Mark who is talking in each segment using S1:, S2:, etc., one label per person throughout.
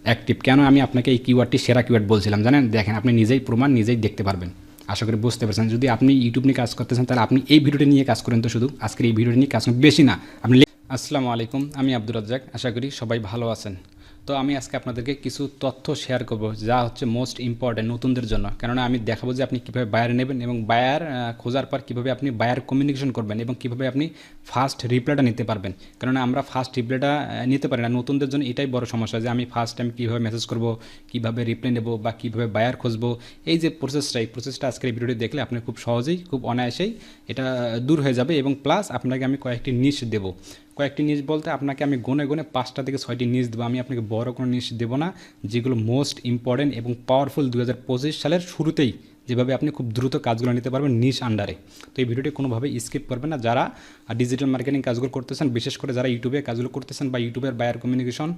S1: Active. কেন আমি আপনাকে এই কিওয়ার্ডটি সেরা কিওয়ার্ড বলছিলাম জানেন? দেখেন, আপনি নিজেই প্রমাণ নিজেই দেখতে পারবেন। আশা করি বুঝতে পারছেন। যদি আপনি ইউটিউব নিয়ে কাজ করতেছেন তাহলে আপনি এই ভিডিওটি নিয়ে কাজ করেন, তো শুধু আজকের এই ভিডিওটি নিয়ে কাজ করেন, বেশি না আপনি। আসসালামু আলাইকুম, আমি আব্দুর রাজ্জাক, আশা করি সবাই ভালো আছেন। তো আমি আজকে আপনাদেরকে কিছু তথ্য শেয়ার করব যা হচ্ছে মোস্ট ইম্পর্ট্যান্ট নতুনদের জন্য। কেননা আমি দেখাবো যে আপনি কীভাবে বায়ার নেবেন এবং বায়ার খোঁজার পর কীভাবে আপনি বায়ার কমিউনিকেশন করবেন এবং কীভাবে আপনি ফার্স্ট রিপ্লাইটা নিতে পারবেন। কেননা আমরা ফার্স্ট রিপ্লাইটা নিতে পারি না, নতুনদের জন্য এটাই বড় সমস্যা যে আমি ফার্স্ট টাইম কীভাবে মেসেজ করব, কীভাবে রিপ্লাই নেব বা কীভাবে বায়ার খুঁজবো। এই যে প্রসেসটা আজকের এই ভিডিওটি দেখলে আপনি খুব সহজেই খুব অনায়াসেই এটা দূর হয়ে যাবে। এবং প্লাস আপনাকে আমি কয়েকটি নিশ দেবো। কয়েকটি নিউজ বলতে আপনাকে আমি গুনে গুনে 5টা থেকে 6টি নিউজ দেবো। আমি আপনাকে বড় কোনো নিউজ দেবো না, যেগুলো মোস্ট ইম্পর্টেন্ট এবং পাওয়ারফুল 2025 সালের শুরুতেই যেভাবে আপনি খুব দ্রুত কাজগুলো নিতে পারবেন নিশ আন্ডারে। তো এই ভিডিওটি কোনোভাবে স্কিপ করবেন না। যারা ডিজিটাল মার্কেটিং কাজগুলো করতেছেন, বিশেষ করে যারা ইউটিউবে কাজগুলো করতেছেন বা ইউটিউবের বায়ার কমিউনিকেশন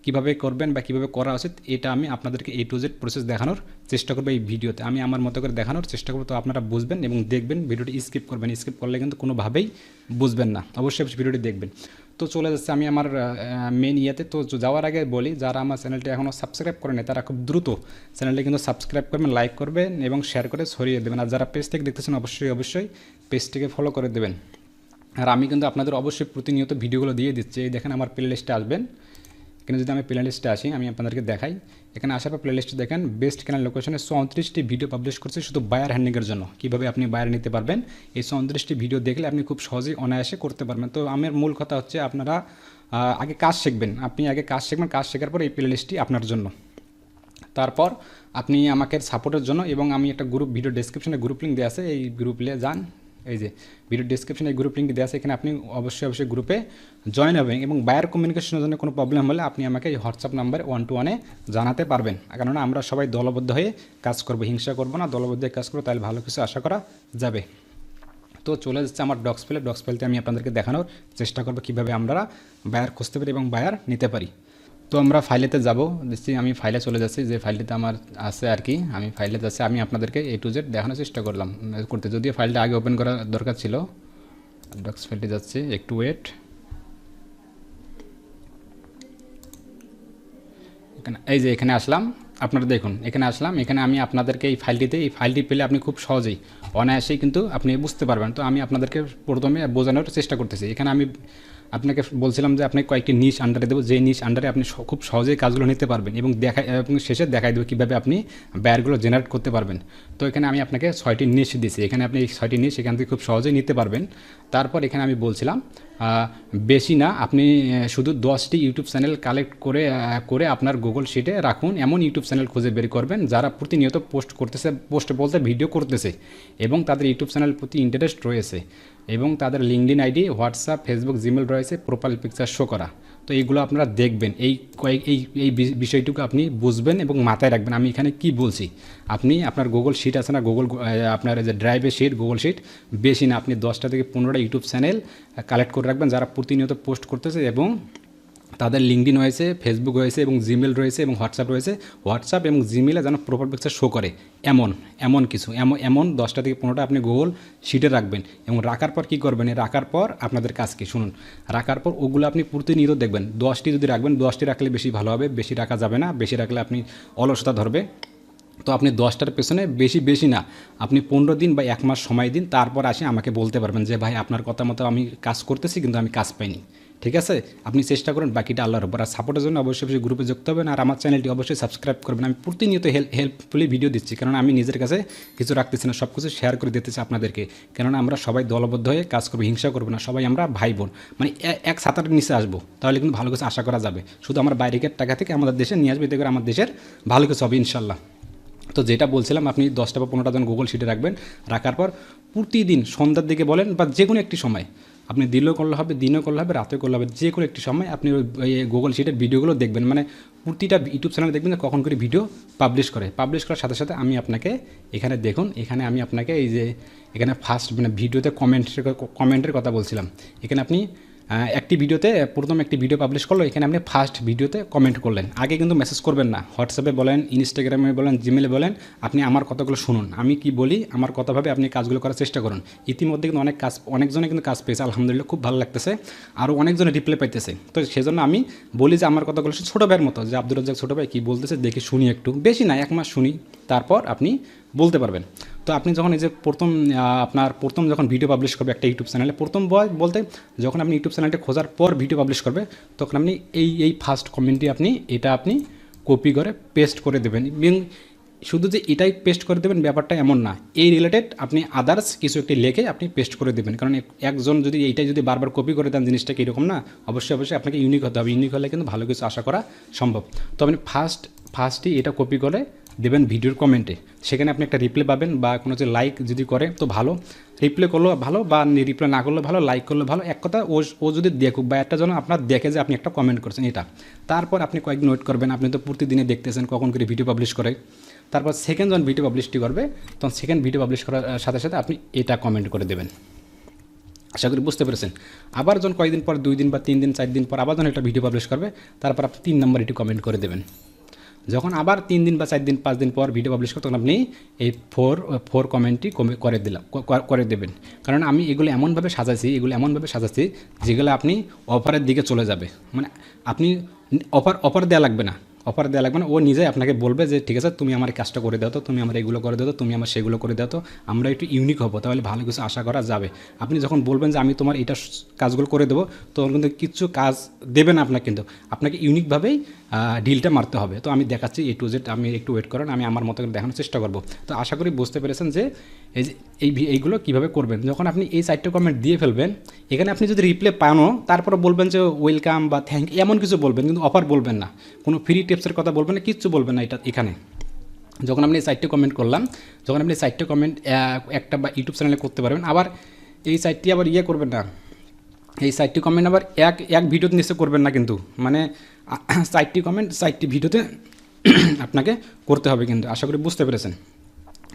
S1: কীভাবে করবেন বা কীভাবে করা উচিত, এটা আমি আপনাদেরকে A to Z প্রসেস দেখানোর চেষ্টা করবো এই ভিডিওতে। আমি আমার মতো করে দেখানোর চেষ্টা করবো, তো আপনারা বুঝবেন এবং দেখবেন। ভিডিওটি স্কিপ করবেন, স্কিপ করলে কিন্তু কোনোভাবেই বুঝবেন না। অবশ্যই ভিডিওটি দেখবেন। তো চলে যাচ্ছে আমি আমার মেন ইয়েতে। তো যাওয়ার আগে বলি, যারা আমার চ্যানেলটি এখনও সাবস্ক্রাইব করেনি তারা খুব দ্রুত চ্যানেলটি কিন্তু সাবস্ক্রাইব করবেন, লাইক করবেন এবং শেয়ার করে ছড়িয়ে দেবেন। আর যারা পেজ থেকে দেখতেছেন অবশ্যই পেজটিকে ফলো করে দেবেন। আর আমি কিন্তু আপনাদের অবশ্যই প্রতিনিয়ত ভিডিওগুলো দিয়ে দিচ্ছি। এই দেখেন আমার প্লে লিস্টে আসবেন। এখানে যদি আমি প্লে লিস্টে আসি, আমি আপনাদেরকে দেখাই। এখানে আসার পর প্লে লিস্টে দেখেন বেস্ট ক্যানেল লোকেশনে 34টি ভিডিও পাবলিশ করছে শুধু বায়ার হ্যান্ডিংয়ের জন্য। কীভাবে আপনি বায়ার নিতে পারবেন, এই 34টি ভিডিও দেখলে আপনি খুব সহজেই অনায়াসে করতে পারবেন। তো আমার মূল কথা হচ্ছে আপনারা আগে কাজ শিখবেন। আপনি আগে কাজ শিখবেন, কাজ শেখার পর এই প্লে লিস্টটি আপনার জন্য। তারপর আপনি আমাকে সাপোর্টের জন্য, এবং আমি একটা গ্রুপ ভিডিও ডেসক্রিপশনে গ্রুপ লিঙ্ক দেওয়া আছে, এই গ্রুপে যান। এই যে ভিডিও ডেসক্রিপশনে এই গ্রুপ লিঙ্ক দেওয়া আছে, এখানে আপনি অবশ্যই গ্রুপে জয়েন হবেন। এবং বায়ার কমিউনিকেশনের জন্য কোনো প্রবলেম হলে আপনি আমাকে এই হোয়াটসঅ্যাপ নাম্বার 121-এ জানাতে পারবেন। কেননা আমরা সবাই দলবদ্ধ হয়ে কাজ করবো, হিংসা করবো না, দলবদ্ধ হয়ে কাজ করবো, তাহলে ভালো কিছু আশা করা যাবে। তো চলে যাচ্ছে আমার ডক্স ফেলতে আমি আপনাদেরকে দেখানোর চেষ্টা করবো কীভাবে আমরা বায়ার খুঁজতে পারি এবং বায়ার নিতে পারি। তো আমরা ফাইলেতে যাব, দেখছি আমি ফাইলে চলে যাচ্ছি, যে ফাইলটিতে আমার আছে আর কি। আমি ফাইলে যাচ্ছি, আমি আপনাদেরকে A to Z দেখানোর চেষ্টা করতে, যদিও ফাইলটা আগে ওপেন করা দরকার ছিল। ডক্স ফাইলটি যাচ্ছে, একটু ওয়েট। এখানে এই যে এখানে আসলাম, আপনারা দেখুন এখানে আসলাম। এখানে আমি আপনাদেরকে এই ফাইলটি পেলে আপনি খুব সহজেই অনায়াসেই কিন্তু আপনি বুঝতে পারবেন। তো আমি আপনাদেরকে প্রথমে বোঝানোর চেষ্টা করতেছি। এখানে আমি আপনাকে বলছিলাম যে আপনি কয়েকটি নিশ আন্ডারে দেবো, যে নিশ আন্ডারে আপনি খুব সহজেই কাজগুলো নিতে পারবেন এবং শেষে দেখাই দেবো কীভাবে আপনি বায়ারগুলো জেনারেট করতে পারবেন। তো এখানে আমি আপনাকে 6টি নিশ দিয়েছি, এখানে আপনি এই 6টি নিশ এখান থেকে খুব সহজেই নিতে পারবেন। তারপর এখানে আমি বলছিলাম বেশি না, আপনি শুধু 10টি ইউটিউব চ্যানেল কালেক্ট করে আপনার গুগল শিটে রাখুন। এমন ইউটিউব চ্যানেল খুঁজে বের করবেন যারা প্রতিনিয়ত পোস্ট বলতে ভিডিও করতেছে এবং তাদের ইউটিউব চ্যানেল প্রতি ইন্টারেস্ট রয়েছে এবং তাদের LinkedIn ID, WhatsApp, Facebook, Gmail রয়েছে, প্রোফাইল পিকচার শো করা। তো এইগুলো আপনারা দেখবেন, এই বিষয়টুকু আপনি বুঝবেন এবং মাথায় রাখবেন আমি এখানে কি বলছি। আপনি আপনার গুগল শিট আছে না, আপনার যে ড্রাইভের শিট, গুগল শিট, বেশি না, আপনি 10টা থেকে 15টা ইউটিউব চ্যানেল কালেক্ট করে রাখবেন যারা প্রতিনিয়ত পোস্ট করতেছে এবং তাদের লিঙ্কডইন রয়েছে, ফেসবুক রয়েছে এবং জিমেল রয়েছে এবং হোয়াটসঅ্যাপ রয়েছে। হোয়াটসঅ্যাপ এবং জিমেলে যেন প্রোফাইল পিকচার শো করে এমন 10টা থেকে 15টা আপনি গুগল শিটে রাখবেন। এবং রাখার পর কী করবেন, রাখার পর আপনাদের কাজ কি শুনুন। রাখার পর ওগুলো আপনি প্রতিনিয়ত দেখবেন। 10টি যদি রাখবেন, 10টি রাখলে বেশি ভালো হবে, বেশি রাখা যাবে না, বেশি রাখলে আপনি অলসতা ধরবে। তো আপনি 10টার পেছনে বেশি না, আপনি 15 দিন বা 1 মাস সময় দিন, তারপর আসে আমাকে বলতে পারবেন যে ভাই আপনার কথা মতো আমি কাজ করতেছি কিন্তু আমি কাজ পাইনি। ঠিক আছে, আপনি চেষ্টা করুন, বাকিটা আল্লাহর উপর। আর সাপোর্টের জন্য অবশ্যই গ্রুপে যুক্ত হবেন আর আমার চ্যানেলটি অবশ্যই সাবস্ক্রাইব করবেন। আমি প্রতিনিয়ত হেল্পফুলি ভিডিও দিচ্ছি, কারণ আমি নিজের কাছে কিছু রাখতেছি না, সব কিছু শেয়ার করে দিতেছি আপনাদেরকে। কেননা আমরা সবাই দলবদ্ধ হয়ে কাজ করবো, হিংসা করবো না, সবাই আমরা ভাই বোন, মানে এক ছাতার নিচে আসবো, তাহলে কিন্তু ভালো কিছু আশা করা যাবে। শুধু আমার বাইরের টাকা থেকে আমাদের দেশে নিয়ে আসবে, এতে করে আমার দেশের ভালো কিছু হবে ইনশাল্লাহ। তো যেটা বলছিলাম, আপনি 10টা বা 15টা জন গুগল শিটে রাখার পর প্রতিদিন সন্ধ্যার দিকে বলেন বা যে কোনো একটি সময়, আপনি দিনও করলে হবে, রাতেও করলে হবে, যে কোনো একটি সময় আপনি ওই গুগল শিটের ভিডিওগুলো দেখবেন। মানে প্রতিটা ইউটিউব চ্যানেলে দেখবেন যে কখন করে ভিডিও পাবলিশ করার সাথে সাথে আমি আপনাকে এখানে দেখুন, এখানে আমি আপনাকে এই যে এখানে ফার্স্ট মানে ভিডিওতে কমেন্টের কথা বলছিলাম, এখানে আপনি একটি ভিডিওতে প্রথম একটি ভিডিও পাবলিশ করলো, এখানে আপনি ফার্স্ট ভিডিওতে কমেন্ট করলেন। আগে কিন্তু মেসেজ করবেন না, হোয়াটসঅ্যাপে বলেন, ইনস্টাগ্রামে বলেন, জিমেলে বলেন, আপনি আমার কথাগুলো শুনুন, আমি কি বলি আমার কথাভাবে আপনি কাজগুলো করার চেষ্টা করুন। ইতিমধ্যে কিন্তু অনেকজনে কিন্তু কাজ পেয়েছে, আলহামদুলিল্লাহ, খুব ভালো লাগতেছে, আরও অনেকজনে রিপ্লাই পাইতেছে। তো সেজন্য আমি বলি যে আমার কথাগুলো ছোটো ভাইয়ের মতো, যে আব্দুর রাজ্জাক ছোটো ভাই কী বলতেছে দেখি শুনি, একটু বেশি না 1 মাস শুনি, তারপর আপনি বলতে পারবেন। তো আপনি যখন এই যে আপনার প্রথম যখন ভিডিও পাবলিশ করবে একটা ইউটিউব চ্যানেলে, প্রথম বলতে যখন আপনি ইউটিউব চ্যানেলটা খোঁজার পর ভিডিও পাবলিশ করবে, তখন আপনি এই ফার্স্ট কমেন্টটি আপনি কপি করে পেস্ট করে দেবেন। এবং শুধু যে এটাই পেস্ট করে দেবেন ব্যাপারটা এমন না, এই রিলেটেড আপনি আদার্স কিছু একটি লেখে আপনি পেস্ট করে দেবেন। কারণ একজন যদি এইটাই যদি বারবার কপি করে দেন, জিনিসটা কীরকম না, অবশ্যই আপনাকে ইউনিক হতে হবে। ইউনিক হলে কিন্তু ভালো কিছু আশা করা সম্ভব। তো আপনি ফার্স্টই এটা কপি করে দেবেন ভিডিওর কমেন্টে, সেখানে আপনি একটা রিপ্লাই পাবেন, বা কোনো যে লাইক যদি করে তো ভালো, রিপ্লাই করলেও ভালো, বা রিপ্লাই না করলে ভালো, লাইক করলে ভালো। এক কথা ও যদি দেখুক, বা একটা যেন আপনার দেখে যে আপনি একটা কমেন্ট করছেন এটা। তারপর আপনি কয়েকদিন ওয়েট করবেন, আপনি তো প্রতিদিনে দেখতেছেন কখন করে ভিডিও পাবলিশ করে। তারপর সেকেন্ড যখন ভিডিও পাবলিশটি করবে, তখন সেকেন্ড ভিডিও পাবলিশ করার সাথে সাথে আপনি এটা কমেন্ট করে দেবেন। আশা করি বুঝতে পেরেছেন। আবার যখন কয়েকদিন পর 2 দিন বা 3 দিন 4 দিন পর আবার যখন একটা ভিডিও পাবলিশ করবে, তারপর আপনি 3 নম্বর এটি কমেন্ট করে দেবেন। যখন আবার 3 দিন বা 4 দিন 5 দিন পর ভিডিও পাবলিশ করতে, তখন আপনি এই ফোর কমেন্টটি করে দেবেন। কারণ আমি এগুলো এমনভাবে সাজাচ্ছি যেগুলো আপনি অফারের দিকে চলে যাবে। মানে আপনি অফার দেওয়া লাগবে না, ও নিজেই আপনাকে বলবে যে ঠিক আছে তুমি আমার কাজটা করে দাও তো, তুমি আমার এগুলো করে দাও তো, তুমি আমার সেগুলো করে দাও তো, আমরা একটু ইউনিক হবো, তাহলে ভালো কিছু আশা করা যাবে। আপনি যখন বলবেন যে আমি তোমার এটা কাজগুলো করে দেবো, তখন কিন্তু কিছু কাজ দেবে না আপনাকে, আপনাকে ইউনিকভাবেই ডিলটা মারতে হবে। তো আমি দেখাচ্ছি A to Z, আমি একটু ওয়েট করেন, আমি আমার মতো করে দেখানোর চেষ্টা করবো। তো আশা করি বুঝতে পেরেছেন যে এইগুলো কীভাবে করবেন। যখন আপনি এই 4টে কমেন্ট দিয়ে ফেলবেন, এখানে আপনি যদি রিপ্লাই পানও, তারপরে বলবেন যে ওয়েলকাম বা থ্যাংক ইউ, এমন কিছু বলবেন, কিন্তু অফার বলবেন না, কোনো ফ্রি টিপসের কথা বলবেন না, কিচ্ছু বলবেন না এখানে। যখন আপনি 4টে কমেন্ট করলাম, যখন আপনি 4টে কমেন্ট একটা বা ইউটিউব চ্যানেলে করতে পারবেন, আবার এই 4টি আবার করবেন না, এই 4টি কমেন্ট আবার এক ভিডিওতে নিচে করবেন না, কিন্তু মানে 4টি কমেন্ট 4টি ভিডিওতে আপনাকে করতে হবে কিন্তু। আশা করি বুঝতে পেরেছেন।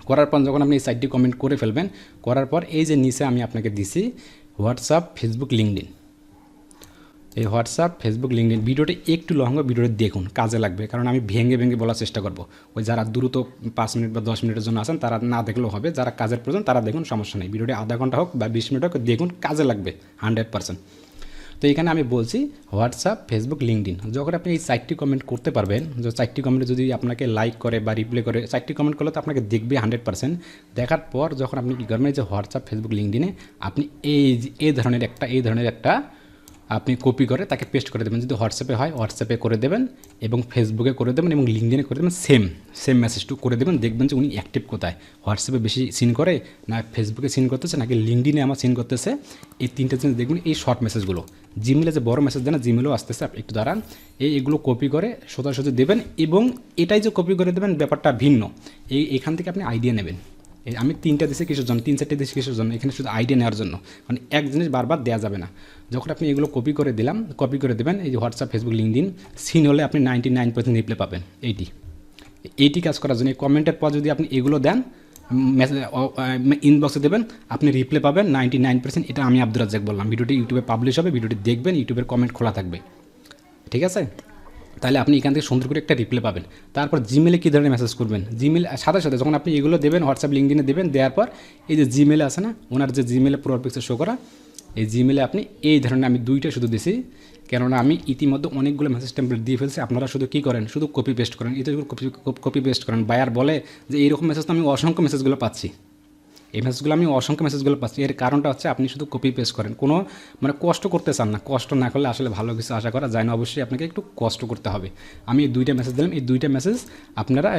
S1: করার পর যখন আপনি এই 4টি কমেন্ট করে ফেলবেন, করার পর এই যে নিচে আমি আপনাকে দিছি হোয়াটসঅ্যাপ, ফেসবুক, লিঙ্কডইন, এই হোয়াটসঅ্যাপ, ফেসবুক, লিঙ্কডইন ভিডিওটা একটু লং, ভিডিওটা দেখুন, কাজে লাগবে। কারণ আমি ভেঙে বলার চেষ্টা করব। ওই যারা দ্রুত 5 মিনিট বা 10 মিনিটের জন্য আসেন তারা না দেখলেও হবে, যারা কাজের প্রয়োজন তারা দেখুন, সমস্যা নেই। ভিডিওটি আধা ঘন্টা হোক বা 20 মিনিট হোক, দেখুন, কাজে লাগবে 100%। তো এখানে আমি বলছি হোয়াটসঅ্যাপ, ফেসবুক, লিঙ্কডইন। যখন আপনি এই 4টি কমেন্ট করতে পারবেন, যে 4টি কমেন্টে যদি আপনাকে লাইক করে বা রিপ্লাই করে, 4টি কমেন্ট করলে তো আপনাকে দেখবে 100%। দেখার পর যখন আপনি কী করবেন, যে হোয়াটসঅ্যাপ, ফেসবুক, লিঙ্কডইনে আপনি এই ধরনের একটা আপনি কপি করে তাকে পেস্ট করে দেবেন। যদি হোয়াটসঅ্যাপে হয় হোয়াটসঅ্যাপে করে দেবেন, এবং ফেসবুকে করে দেবেন, এবং লিঙ্কডইনে করে দেবেন, সেম মেসেজটু করে দেবেন। দেখবেন যে উনি অ্যাক্টিভ কোথায়, হোয়াটসঅ্যাপে বেশি সিন করে না ফেসবুকে সিন করতেছে নাকি লিঙ্কডইনে আমার সিন করতেছে। এই 3টে জিনিস দেখবেন। এই শর্ট মেসেজগুলো জিমেলে যে বড় মেসেজ দেয় না, জিমেলেও আসতেছে, একটু দাঁড়ান, এগুলো কপি করে সোজাসুজি দেবেন। এবং এটাই যে কপি করে দেবেন ব্যাপারটা ভিন্ন, এখান থেকে আপনি আইডিয়া নেবেন। আমি 3টা দিচ্ছি কিসের জন্য, 3-4টে দিচ্ছি কিসের জন্য, এখানে শুধু আইডিয়া নেওয়ার জন্য। মানে এক জিনিস বারবার দেওয়া যাবে না। যখন আপনি এগুলো কপি করে দেবেন, এই যে হোয়াটসঅ্যাপ, ফেসবুক, লিঙ্কডইন সিন হলে আপনি 99% রিপ্লাই পাবেন। এইটি কাজ করার জন্য কমেন্টের পর যদি আপনি এগুলো দেন, ইনবক্সে দেবেন, আপনি রিপ্লাই পাবেন 99%। এটা আমি আব্দুর রাজ্জাক বললাম। ভিডিওটি ইউটিউবে পাবলিশ হবে, ভিডিওটি দেখবেন, ইউটিউবের কমেন্ট খোলা থাকবে, ঠিক আছে? তাহলে আপনি এখান থেকে সুন্দর করে একটা রিপ্লাই পাবেন। তারপর জিমেলে কী ধরনের মেসেজ করবেন, জিমেল সাথে সাথে যখন আপনি এগুলো দেবেন, হোয়াটসঅ্যাপ, লিঙ্কডইনে দেবেন, দেওয়ার পর এই যে জিমেলে আছে না, ওনার যে জিমেলে প্রোফাইল পিকচার শো করা, এই জিমেলে আপনি এই ধরনের, আমি 2টা শুধু দিছি, কেননা আমি ইতিমধ্যে অনেকগুলো মেসেজ টেমপ্লেট দিয়ে ফেলছি। আপনারা শুধু কী করেন, শুধু কপি পেস্ট করেন, কপি পেস্ট করেন। বায়ার বলে যে এইরকম মেসেজ তো আমি অসংখ্য মেসেজগুলো পাচ্ছি, এর কারণটা হচ্ছে আপনি শুধু কপি পেস্ট করেন, কোনো কষ্ট করতে চান না। কষ্ট না করলে আসলে ভালো কিছু আশা করা যায় না, অবশ্যই আপনাকে একটু কষ্ট করতে হবে। আমি এই 2টা মেসেজ দিলাম, এই 2টা মেসেজ আপনারা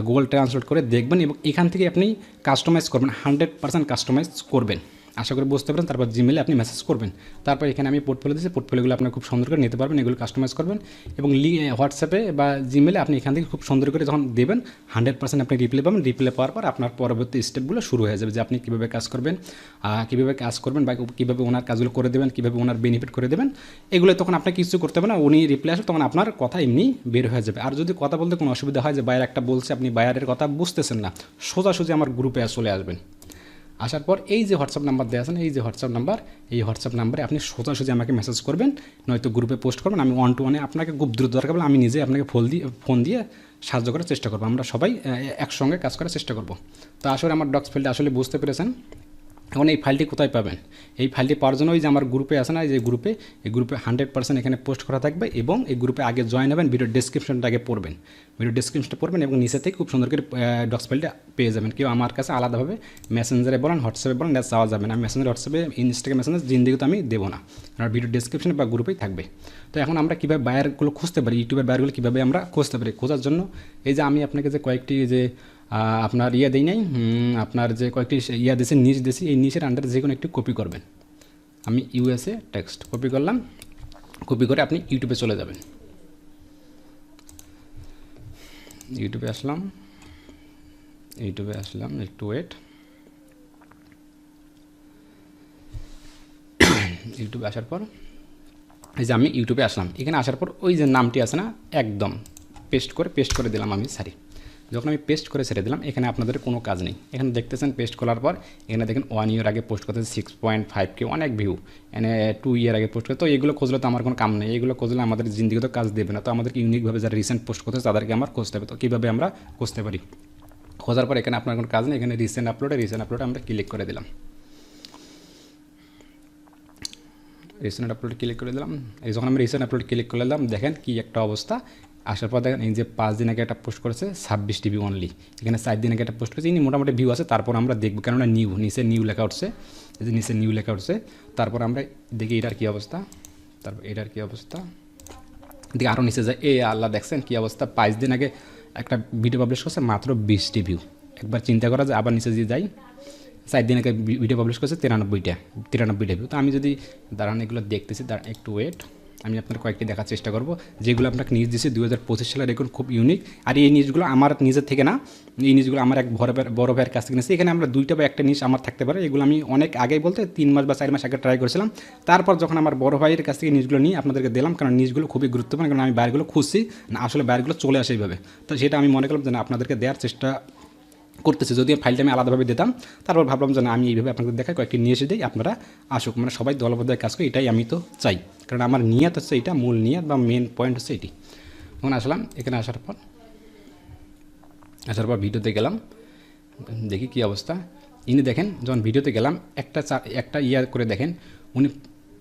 S1: গুগল ট্রান্সলেট করে দেখবেন, এবং এখান থেকে আপনি কাস্টমাইজ করবেন, 100% কাস্টমাইজ করবেন। আশা করি বুঝতে পারেন। তারপর জিমেলে আপনি মেসেজ করবেন, তারপর এখানে আমি পোর্টফোলিও দিয়েছি, পোর্টফোলিওগুলো আপনি খুব সুন্দর করে নিতে পারবেন, এগুলো কাস্টমাইজ করবেন। এবং হোয়াটসঅ্যাপে বা জিমেলে আপনি এখান থেকে খুব সুন্দর করে যখন দেবেন, 100% আপনি রিপ্লাই পাবেন। রিপ্লাই পাওয়ার পর আপনার পরবর্তী স্টেপগুলো শুরু হয়ে যাবে, যে আপনি কীভাবে কাজ করবেন, বা কীভাবে ওনার কাজগুলো করে দেবেন, কীভাবে ওনার বেনিফিট করে দেবেন, এগুলো তখন আপনাকে কিছু করতে হবে না। উনি রিপ্লাই আসবে, তখন আপনার কথা এমনি বের হয়ে যাবে। আর যদি কথা বলতে কোনো অসুবিধা হয়, যে বাইরে একটা বলছে, আপনি বাইরের কথা বুঝতেছেন না, সোজাসুজি আমার গ্রুপে চলে আসবেন। আসার পর এই যে হোয়াটসঅ্যাপ নাম্বার দেওয়া আছে না, এই যে হোয়াটসঅ্যাপ নাম্বার, এই হোয়াটসঅ্যাপ নাম্বারে আপনি সোজাসুজি আমাকে মেসেজ করবেন, নয়তো গ্রুপে পোস্ট করবেন। আমি 1 to 1 আপনাকে খুব দ্রুত দরকার বলে আমি নিজে আপনাকে ফোন দিয়ে সাহায্য করার চেষ্টা করবো। আমরা সবাই একসঙ্গে কাজ করার চেষ্টা করব। তো আসলে আমার ডক্স ফাইলটা আসলে বুঝতে পেরেছেন। এখন এই ফাইলটি কোথায় পাবেন? এই ফাইলটি পাওয়ার জন্য ওই যে আমার গ্রুপে আছে না, এই গ্রুপে 100% এখানে পোস্ট করা থাকবে, এবং এই গ্রুপে আগে জয়েন হবেন, ভিডিও ডেসক্রিপশনটা আগে পড়বেন, ভিডিও ডেসক্রিপশনটা পড়বেন এবং নিচে থেকে খুব সুন্দর করে ডক্স ফাইলটা পেয়ে যাবেন। কেউ আমার কাছে আলাদাভাবে মেসেঞ্জারে বলেন, হোয়াটসঅ্যাপে বলেন, চাওয়া যাবে না। মেসেঞ্জার, হোয়াটসঅ্যাপে, ইনস্টাগ্রাম মেসেঞ্জার জিন্দিগিতে আমি দেবো না, আমার ভিডিও ডেসক্রিপশনে বা গ্রুপেই থাকবে। তো এখন আমরা কীভাবে বায়ারগুলো খুঁজতে পারি, ইউটিউবের বায়ারগুলো কীভাবে আমরা খুঁজতে পারি? খোঁজার জন্য এই যে আমি আপনাকে যে কয়েকটি যে আপনার দেই নাই, আপনার যে কয়েকটি দিয়েছে, নিচ দিয়েছি, এই নিচের আন্ডারে যে কোনো একটি কপি করবেন। আমি USA টেক্সট কপি করলাম, কপি করে আপনি ইউটিউবে চলে যাবেন। ইউটিউবে আসলাম, একটু ওয়েট। ইউটিউবে আসার পর এই যে আমি ইউটিউবে আসলাম, এখানে আসার পর ওই যে নামটি আছে না, একদম পেস্ট করে দিলাম আমি। যখন আমি পেস্ট করে ছেড়ে দিলাম, এখানে আপনাদের কোনো কাজ নেই। এখানে দেখতেছেন পেস্ট করার পর এখানে দেখেন 1 year আগে পোস্ট করতেছে 6.5K, অনেক ভিউ। এনে 2 year আগে পোস্ট করে, তো এগুলো খুঁজলে তো আমার কোনো কাম নেই, এগুলো খুঁজলে আমাদের জিন্দিগিতে কাজ দেবে না। তো আমাদেরকে ইউনিকভাবে যারা রিসেন্ট পোস্ট করতেছে তাদেরকে আমার খুঁজতে হবে। তো কীভাবে আমরা খুঁজতে পারি? খোঁজার পর এখানে আপনার কোনো কাজ নেই, এখানে রিসেন্ট আপলোডে আমরা ক্লিক করে দিলাম। রিসেন্ট আপলোড ক্লিক করে দিলাম। এই যখন আমি রিসেন্ট আপলোড ক্লিক করে দিলাম, দেখেন কি একটা অবস্থা। আসার পর দেখেন এই যে 5 দিন আগে একটা পোস্ট করেছে 26 TB অনলি, এখানে 4 দিন আগে একটা পোস্ট করেছে, ইনি মোটামুটি ভিউ আছে। তারপর আমরা দেখব, কেননা নিচে নিউ লেখা উঠছে, এই যে নিচে নিউ লেখা উঠছে। তারপর আমরা দেখি এটার কী অবস্থা, দেখি আরও নিচে যায়, এই আল্লাহ দেখছেন কী অবস্থা। 5 দিন আগে একটা ভিডিও পাবলিশ করছে, মাত্র 20টি ভিউ। একবার চিন্তা করা যায়, আবার নিচে দিয়ে যাই, 4 দিন আগে ভিডিও পাবলিশ করছে 93টা ভিউ। তো আমি যদি দাঁড়ান এগুলো দেখতেছি, একটু ওয়েট, আমি আপনার কয়েকটি দেখার চেষ্টা করব যেগুলো আপনাকে নিউজ দিয়েছি 2025 সালের, এখন খুব ইউনিক। আর এই নিউজগুলো আমার নিজের থেকে না, এই নিউজগুলো আমার এক বড় ভাইয়ের কাছ থেকে নিয়েছি। এখানে আমরা 2টা বা 1টা নিউজ আমার থাকতে পারে, এগুলো আমি অনেক আগেই বলতে 3 মাস বা 4 মাস আগে ট্রাই করেছিলাম। তারপর যখন আমার বড় ভাইয়ের কাছ থেকে নিউজগুলো নিয়ে আপনাদেরকে দিলাম, কারণ নিউজগুলো খুবই গুরুত্বপূর্ণ, কারণ আমি বাইরগুলো খুঁজছি না, আসলে বাইরগুলো চলে আসে এইভাবে। তো সেটা আমি মনে করলাম যে না, আপনাদেরকে দেওয়ার চেষ্টা করতেছি। যদি ফাইলটা আমি আলাদাভাবে দিতাম, তারপর ভাবলাম যে না, আমি এইভাবে আপনাদের দেখাই কয়েকটি নিয়ে এসে দিই, আপনারা আসুক, মানে সবাই দলবদ্ধ কাজ করে, এটাই আমি তো চাই। কারণ আমার নিয়ত হচ্ছে এটা, মূল নিয়ত বা মেন পয়েন্ট হচ্ছে এটি। এখন আসলাম, এখানে আসার পর ভিডিওতে গেলাম, দেখি কী অবস্থা। ইনি দেখেন যখন ভিডিওতে গেলাম, একটা করে দেখেন উনি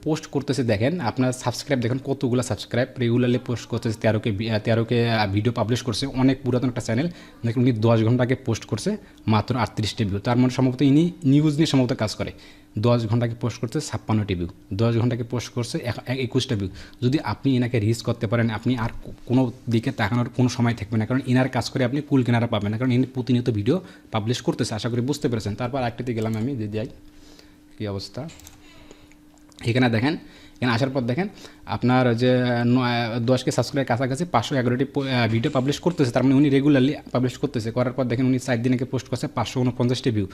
S1: পোস্ট করতেছে। দেখেন আপনার সাবস্ক্রাইব দেখেন কতগুলো সাবস্ক্রাইব, রেগুলারলি পোস্ট করতেছে। 13কে ভিডিও পাবলিশ করছে, অনেক পুরাতন একটা চ্যানেল। দেখুন উনি 10 ঘন্টা আগে পোস্ট করছে, মাত্র 38টি ভিউ। তার মানে সম্ভবত ইনি নিউজ নিয়ে সম্ভবত কাজ করে। 10 ঘন্টাকে পোস্ট করছে 56টি ভিউ, 10 ঘন্টাকে পোস্ট করছে 21টা ভিউ। যদি আপনি এনাকে রিচ করতে পারেন, আপনি আর কোনো দিকে তাকানোর কোনো সময় থাকবে না, কারণ ইনার কাজ করে আপনি কুল কেনারা পাবেন না, কারণ ইনি প্রতিনিয়ত ভিডিও পাবলিশ করতেছে। আশা করি বুঝতে পেরেছেন। তারপর একটিতে গেলাম আমি, যে যাই কী অবস্থা। এখানে দেখেন, এখানে আসার পর দেখেন আপনার যে 10কে সাবস্ক্রাইবের কাছাকাছি 511টি ভিডিও পাবলিশ করতেছে। তার মানে উনি রেগুলারলি পাবলিশ করতেছে। করার পর দেখেন উনি 4 দিন আগে পোস্ট করছে 549টি ভিউ,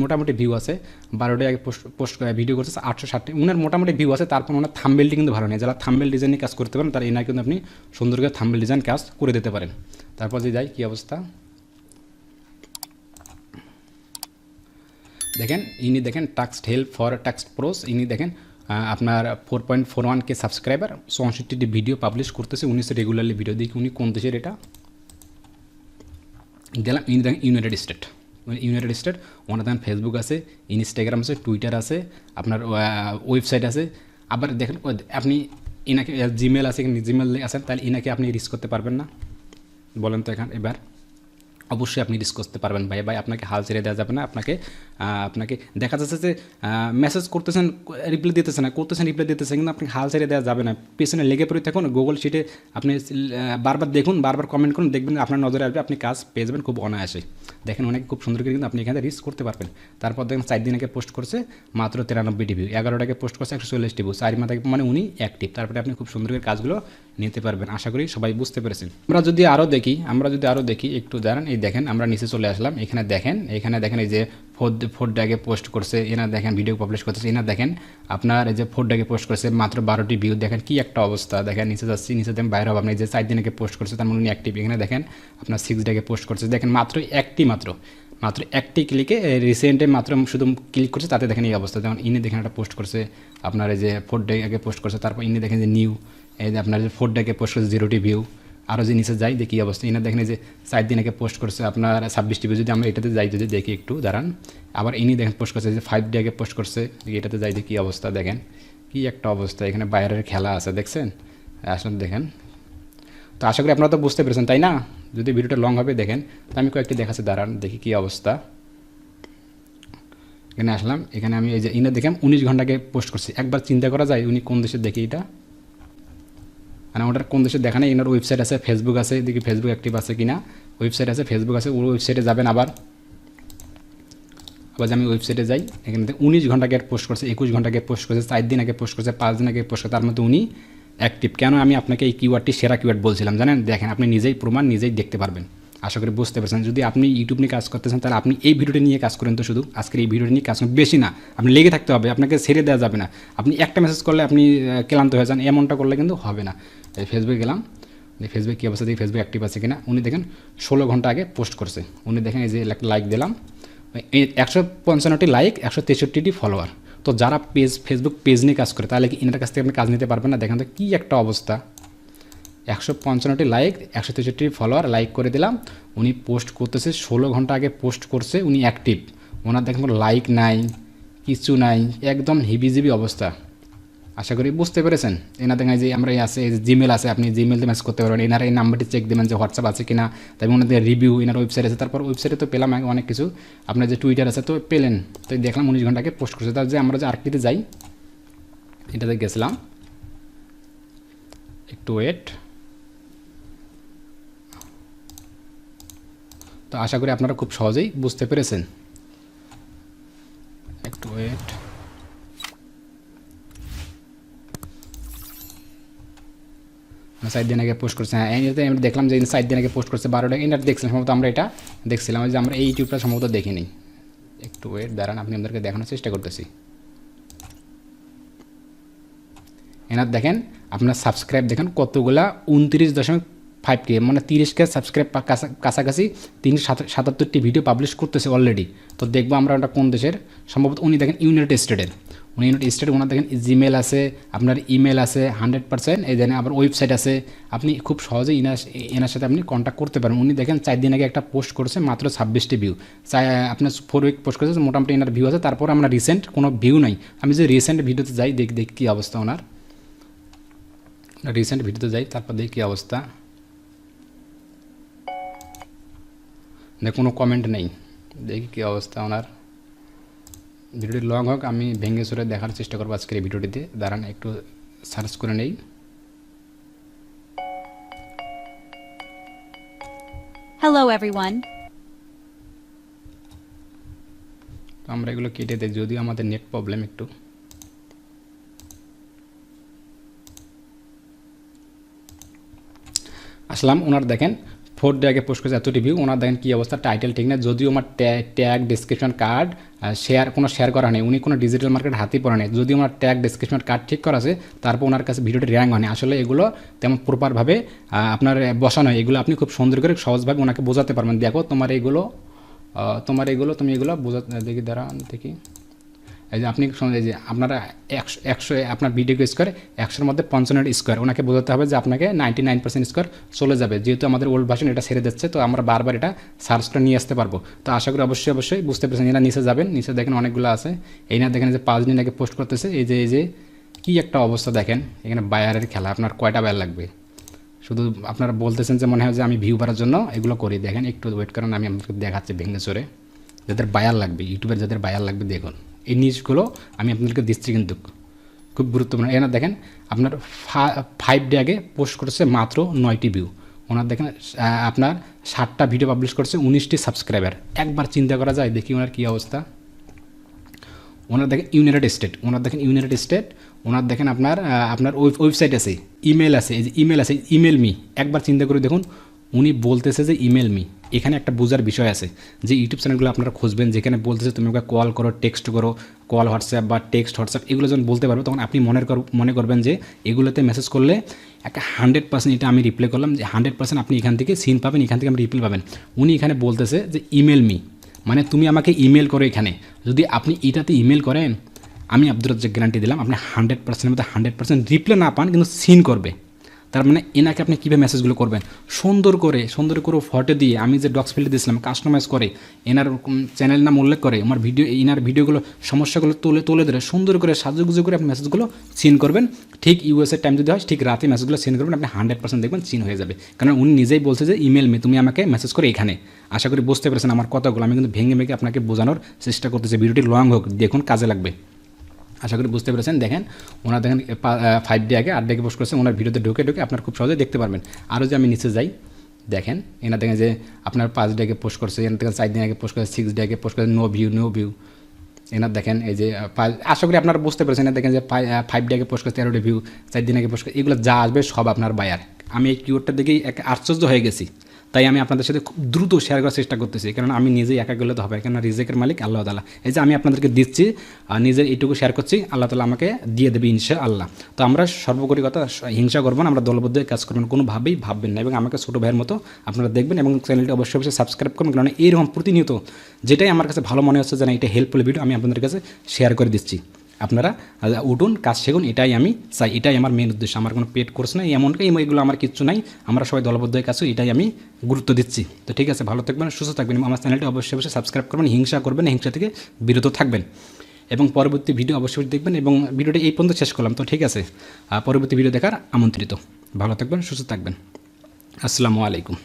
S1: মোটামুটি ভিউ আছে। 12টি আগে পোস্ট ভিডিও করছে 860টি, উনার মোটামুটি ভিউ আছে। তারপর ওনার থাম্বনেলটি কিন্তু ভালো নেই। যারা থাম্বনেল ডিজাইনে কাজ করতে পারেন, তারা এনার কিন্তু আপনি সুন্দর করে থাম্বনেল ডিজাইন কাজ করে দিতে পারেন। তারপর যে যাই কী অবস্থা দেখেন, ইনি দেখেন টাস্ক হেল্প ফর টাস্ক প্রোস, ইনি দেখেন আপনার 4.41K সাবস্ক্রাইবার, 64টি ভিডিও পাবলিশ করতেছে। 19 রেগুলারলি ভিডিও দেখি। উনি কোন দেশের এটা গেলাম, ইনি দেখেন ইউনাইটেড স্টেট। ওনার দেখেন ফেসবুক আছে, ইনস্টাগ্রাম আছে, টুইটার আছে, আপনার ওয়েবসাইট আছে। আবার দেখেন আপনি এনাকে জিমেল আছে, জিমেল আছেন, তাহলে এনাকে আপনি রিচ করতে পারবেন না? বলেন তো এবার অবশ্যই আপনি রিস্ক করতে পারবেন। ভাই আপনাকে হাল ছেড়ে দেওয়া যাবে না। আপনাকে দেখা যাচ্ছে যে মেসেজ করতেছেন, রিপ্লাই দিতেছে না, রিপ্লাই দিতেছে, কিন্তু আপনি হাল ছেড়ে দেওয়া যাবে না। পেছনে লেগে পড়ে থাকুন, গুগল শিটে আপনি বারবার দেখুন, বারবার কমেন্ট করুন, দেখবেন আপনার নজরে আসবে, আপনি কাজ পেয়ে যাবেন খুব অনায়াসে। দেখেন অনেক খুব সুন্দর করে কিন্তু আপনি এখানে রিস্ক করতে পারবেন। তারপর দেখেন 4 দিন আগে পোস্ট করছে মাত্র 93টি ভিউ, 11টাকে পোস্ট করছে 140টি ভিউ, 4 মাস আগে, মানে উনি অ্যাক্টিভ। তারপরে আপনি খুব সুন্দর করে কাজগুলো নিতে পারবেন। আশা করি সবাই বুঝতে পেরেছেন। আমরা যদি আরও দেখি একটু দাঁড়ান। এই দেখেন আমরা নিচে চলে আসলাম। এখানে দেখেন এই যে 4 ডে আগে পোস্ট করছে, এনার দেখেন ভিডিও পাবলিশ করতেছে। এনার দেখেন আপনার এই যে 4 ডে আগে পোস্ট করছে মাত্র 12টি ভিউ। দেখেন কি একটা অবস্থা। দেখেন নিচে যাচ্ছি, নিচে দেখেন বাইরে হবে। আপনি যে 4 দিন আগে পোস্ট করছে, তার মানে উনি অ্যাক্টিভ। এখানে দেখেন আপনার 6 ডে আগে পোস্ট করছে, দেখেন মাত্র একটি, মাত্র একটি ক্লিকে রিসেন্টে মাত্র শুধু ক্লিক করছে, তাতে দেখেন এই অবস্থা। যেমন ইনি দেখেন একটা পোস্ট করছে আপনার এই যে 4 ডে আগে পোস্ট করছে, তারপর ইনি দেখেন যে নিউ এই যে আপনার যে 4 ডে আগে পোস্ট করছে 0টি ভিউ। আরও যে নিচে যাই দেখি অবস্থা, ইনি দেখেন যে 4 দিন আগে পোস্ট করছে আপনার 26টি ভিউ। যদি আমরা এটাতে যাই, যদি দেখি একটু দাঁড়ান, আবার ইনি দেখেন পোস্ট করছে যে 5 ডে আগে পোস্ট করছে, এটাতে যাই দেখি অবস্থা। দেখেন কি একটা অবস্থা, এখানে বাইরের খেলা আছে দেখছেন, আসলে দেখেন। তো আশা করি আপনারা তো বুঝতে পেরেছেন, তাই না? যদি ভিডিওটা লং হবে দেখেন, তো আমি কয়েকটি দেখাচ্ছি, দাঁড়ান দেখি কী অবস্থা। এখানে আসলাম, এখানে আমি এই যে ইনি দেখেন 19 ঘন্টা আগে পোস্ট করছি। একবার চিন্তা করা যায় উনি কোন দেশে, দেখি এটা মানে ওটার কোন দেশে দেখা নেই। এনার ওয়েবসাইট আছে, ফেসবুক আছে, দেখি ফেসবুক অ্যাক্টিভ আছে কিনা। ওয়েবসাইট আছে, ফেসবুক আছে, ওই ওয়েবসাইটে যাবেন। আবার যে আমি ওয়েবসাইটে যাই, এখানে 19 ঘন্টা আগে পোস্ট করছে, 21 ঘন্টা আগে পোস্ট করছে, 4 দিন আগে পোস্ট করছে, 5 দিন আগে পোস্ট করছে, তার মধ্যে উনি অ্যাক্টিভ। কেন আমি আপনাকে এই কিওয়ার্ডটি সেরা কিওয়ার্ড বলছিলাম জানেন? দেখেন আপনি নিজেই প্রমাণ নিজেই দেখতে পারবেন। আশা করি বুঝতে পারছেন। যদি আপনি ইউটিউব নিয়ে কাজ করতেছেন, তাহলে আপনি এই ভিডিওটি নিয়ে কাজ করেন। তো শুধু আজকের এই ভিডিওটি নিয়ে কাজ করেন, বেশি না, আপনি লেগে থাকতে হবে, আপনাকে ছেড়ে দেওয়া যাবে না। আপনি একটা মেসেজ করলে আপনি ক্লান্ত হয়ে যান, এমনটা করলে কিন্তু হবে না। এই ফেসবুকে গেলাম, ফেসবুক কী অবস্থা দেখি, ফেসবুক অ্যাক্টিভ আছে কিনা। উনি দেখেন 16 ঘন্টা আগে পোস্ট করছে। উনি দেখেন এই যে লাইক দিলাম, 155টি লাইক, 163টি ফলোয়ার। তো যারা ফেসবুক পেজ নিয়ে কাজ করে, তাহলে কি এনার কাছ থেকে আপনি কাজ নিতে পারবেন না? দেখেন তো কী একটা অবস্থা, 155টি লাইক, 163টি ফলোয়ার, লাইক করে দিলাম। উনি পোস্ট করতেছে 16 ঘন্টা আগে পোস্ট করছে, উনি অ্যাক্টিভ। ওনার দেখেন কোনো লাইক নাই, কিছু নাই, একদম হিবিজিবি অবস্থা। আশা করি বুঝতে পেরেছেন। এনার দেখেন যে আমরা আছে জিমেল আছে, আপনি জিমেলতে মেসেজ করতে পারবেন। এনার এই নাম্বারটি চেক দেবেন যে হোয়াটসঅ্যাপ আছে কিনা, তাই ওনাদের রিভিউ, এনার ওয়েবসাইট আছে। তারপর ওয়েবসাইটে তো পেলাম অনেক কিছু, আপনার যে টুইটার আছে তো পেলেন। তো দেখলাম 19 ঘন্টা আগে পোস্ট করছে। তার যে আমরা যে আরেকটিতে যাই, এটাতে গেছিলাম, একটু ওয়েট। তো আশা করি আপনারা খুব সহজেই বুঝতে পেরেছেন। একটু ওয়েট। 4 দিন আগে পোস্ট করছে। হ্যাঁ, এটাতে আমরা দেখলাম যে 4 দিন আগে পোস্ট করছে 12টা। এটা দেখছিলাম সম্ভবত, আমরা এটা দেখছিলাম যে আমরা এই ইউটিউবটা সম্ভবত দেখিনি। একটু ওয়েট, দাঁড়ান, আপনি আমাদেরকে দেখানোর চেষ্টা করতেছি। এনার দেখেন আপনার সাবস্ক্রাইব দেখেন কতগুলা, 29.5K, মানে 30K সাবস্ক্রাইব কাছাকাছি। তিনি 77টি ভিডিও পাবলিশ করতেছে অলরেডি। তো দেখবো আমরা ওটা কোন দেশের, সম্ভবত উনি দেখেন ইউনাইটেড স্টেটের। উনি ইউনাইটেড স্টেট, ওনার দেখেন জিমেল আছে, আপনার ইমেল আছে 100%, এই দেখেন আবার ওয়েবসাইট আছে। আপনি খুব সহজেই এনার সাথে আপনি কন্ট্যাক্ট করতে পারেন। উনি দেখেন 4 দিন আগে একটা পোস্ট করেছে, মাত্র 26টি ভিউ। আপনার 4 উইক পোস্ট করেছে, মোটামুটি এনার ভিউ আছে। তারপর আমরা রিসেন্ট কোনো ভিউ নাই। আমি যে রিসেন্ট ভিডিওতে যাই, দেখি কী অবস্থা ওনার, রিসেন্ট ভিডিওতে যাই, তারপর দেখি কী অবস্থা। কোনো কমেন্ট নেই, দেখি কী অবস্থা ওনার। ভিডিওটি লং হোক, আমি ভেঙে চড়ে দেখার চেষ্টা করবো আজকের এই ভিডিওটিতে। দাঁড়ান একটু সার্চ করে নেই।
S2: Hello everyone.
S1: তো আমরা এগুলো কেটে দিই, যদিও আমাদের নেট প্রবলেম একটু। আসলাম, ওনার দেখেন 4 ডে আগে পোস্ট করেছে, এতটি ভিউ। ওনার দেখেন কী অবস্থা, টাইটেল ঠিক না, যদিও আমার ট্যাগ ডিসক্রিপশন কার্ড শেয়ার করা নেই। উনি কোনো ডিজিটাল মার্কেট হাতেই পড়ে নেই। যদিও আমার ট্যাগ ডিসক্রিপশন কার্ড ঠিক করা আছে, তারপর ওনার কাছে ভিডিওটি র্যাঙ্ক হয়নি। আসলে এগুলো তেমন প্রপারভাবে আপনার বসানো হয়। এগুলো আপনি খুব সুন্দর করে সহজভাবে ওনাকে বোঝাতে পারবেন। দেখো তোমার এগুলো তুমি এগুলো বোঝাতে, দেখি দাঁড়ান দেখি। এই যে আপনি এই যে আপনারা 100 আপনার ভিডিও স্কোয়ার 100-এর মধ্যে 55 স্কোয়ার, ওনাকে বোঝাতে হবে যে আপনাকে 99% স্কোয়ার চলে যাবে। যেহেতু আমাদের ওল্ড ভার্সন এটা ছেড়ে যাচ্ছে, তো আমরা বারবার এটা সার্চ করে নিয়ে আসতে পারবো। তো আশা করি অবশ্যই বুঝতে পেরেছেন। এরা নিচে যাবেন, নিচে দেখেন অনেকগুলো আছে। এই না দেখেন যে 5 দিন আগে পোস্ট করতেছে। এই যে কী একটা অবস্থা দেখেন, এখানে বায়ারের খেলা। আপনার কয়টা বায়ার লাগবে? শুধু আপনারা বলতেছেন যে মনে হয় যে আমি ভিউ বাড়ার জন্য এগুলো করি। দেখেন একটু ওয়েট করেন, আমি আপনাকে দেখাচ্ছি ভেঙে চড়ে। যাদের বায়ার লাগবে, ইউটিউবের যাদের বায়ার লাগবে, দেখুন এই নিউজগুলো আমি আপনাদেরকে দিচ্ছি, কিন্তু খুব গুরুত্বপূর্ণ। এনার দেখেন আপনার 5 ডে আগে পোস্ট করেছে, মাত্র 9টি ভিউ। ওনার দেখেন আপনার 60টা ভিডিও পাবলিশ করছে, 19টি সাবস্ক্রাইবার। একবার চিন্তা করা যায়, দেখি ওনার কী অবস্থা। ওনার দেখেন ইউনাইটেড স্টেট, ওনার দেখেন আপনার ওয়েবসাইট আছে, ইমেল আছে, এই যে ইমেল আছে, ইমেল মি। একবার চিন্তা করে দেখুন, উনি বলতেছে যে ইমেল মি। এখানে একটা বোঝার বিষয় আছে যে ইউটিউব চ্যানেলগুলো আপনারা খুঁজবেন, যেখানে বলতেছে তুমি ওকে কল করো, টেক্সট করো, কল হোয়াটসঅ্যাপ বা টেক্সট হোয়াটসঅ্যাপ, এগুলো যখন বলতে পারবো, তখন আপনি মনে করবেন যে এগুলোতে মেসেজ করলে একটা 100% এটা আমি রিপ্লাই করলাম, যে 100% আপনি এখান থেকে সিন পাবেন, এখান থেকে আপনি রিপ্লাই পাবেন। উনি এখানে বলতেছে যে ইমেল মি, মানে তুমি আমাকে ইমেল করো এখানে, যদি আপনি এটাতে ইমেল করেন আমি আব্দুর রাজ্জাক গ্যারান্টি দিলাম আপনি 100% মধ্যে 100% রিপ্লাই না পান কিন্তু সিন করবে। তার মানে এনাকে আপনি কীভাবে মেসেজগুলো করবেন, সুন্দর করে ফটো দিয়ে আমি যে ডক্স ফিল্ডে দিয়েছিলাম কাস্টমাইজ করে এনার চ্যানেল নাম উল্লেখ করে আমার এনার ভিডিওগুলো সমস্যাগুলো তুলে ধরে সুন্দর করে সাজুগুজু করে আপনি মেসেজগুলো সিন করবেন। ঠিক ইউএসএর টাইম যদি হয় ঠিক রাতে মেসেজগুলো সিন করবেন, আপনি 100% দেখবেন সিন হয়ে যাবে। কারণ উনি নিজেই বলছে যে ইমেল তুমি আমাকে মেসেজ করে এখানে। আশা করি বুঝতে পেরেছেন আমার কথাগুলো, আমি কিন্তু ভেঙে আপনাকে বোঝানোর চেষ্টা করতেছি। ভিডিওটি লং হোক, দেখুন কাজে লাগবে। আশা করি বুঝতে পেরেছেন। দেখেন ওনার দেখেন 5 ডে আগে 8 ডে আগে পোস্ট করেছে, ওনার ভিডিওতে ঢুকে আপনার খুব সহজে দেখতে পারবেন। আরও যে আমি নিচে যাই দেখেন এনার দেখেন যে আপনার 5 ডে আগে পোস্ট করছে, এনার দেখেন 4 দিন আগে পোস্ট করেছে, 6 ডে আগে পোস্ট করেছে, নো ভিউ। এনার দেখেন এই যে আশা করি আপনারা বুঝতে পেরেছেন। এনার দেখেন যে 5 ডে আগে পোস্ট করেছে, 13 ডে ভিউ, 4 দিন আগে পোস্ট করে, এগুলো যা আসবে সব আপনার বায়ার। আমি এই কিওয়ার্ডটা দেখেই এক আশ্চর্য হয়ে গেছি, তাই আমি আপনাদের সাথে খুব দ্রুত শেয়ার করার চেষ্টা করতেছি। কারণ আমি নিজেই একা গেলে তো হবে, কেন রিজেকের মালিক আল্লাহ তাআলা। এই যে আমি আপনাদেরকে দিচ্ছি আর নিজের এইটুকু শেয়ার করছি, আল্লাহ তাআলা আমাকে দিয়ে দেবে ইনশাআল্লাহ। তো আমরা সর্বোপরি কথা হিংসা করবো না, আমরা দলবদ্ধ হয়ে কাজ করবেন, কোনোভাবেই ভাববেন না। এবং আমাকে ছোটো ভাইয়ের মতো আপনারা দেখবেন এবং চ্যানেলটি অবশ্যই সাবস্ক্রাইব করবেন। কারণ এইরকম প্রতিনিয়ত যেটাই আমার কাছে ভালো মনে হচ্ছে যে না এটা হেল্পফুল ভিডিও আমি আপনাদের কাছে শেয়ার করে দিচ্ছি। আপনারা উঠুন, কাজ শিখুন, এটাই আমি চাই, এটাই আমার মেন উদ্দেশ্য। আমার কোনো পেড কোর্স নাই, এমনকি এগুলো আমার কিচ্ছু নাই, আমরা সবাই দলবদ্ধ হয়ে কাজ, এটাই আমি গুরুত্ব দিচ্ছি। তো ঠিক আছে, ভালো থাকবেন, সুস্থ থাকবেন, আমার চ্যানেলটি অবশ্যই সাবস্ক্রাইব করবেন, হিংসা করবেন, হিংসা থেকে বিরত থাকবেন এবং পরবর্তী ভিডিও অবশ্যই দেখবেন। এবং ভিডিওটি এই পর্যন্ত শেষ করলাম। তো ঠিক আছে, পরবর্তী ভিডিও দেখার আমন্ত্রিত। ভালো থাকবেন, সুস্থ থাকবেন, আসসালামু আলাইকুম।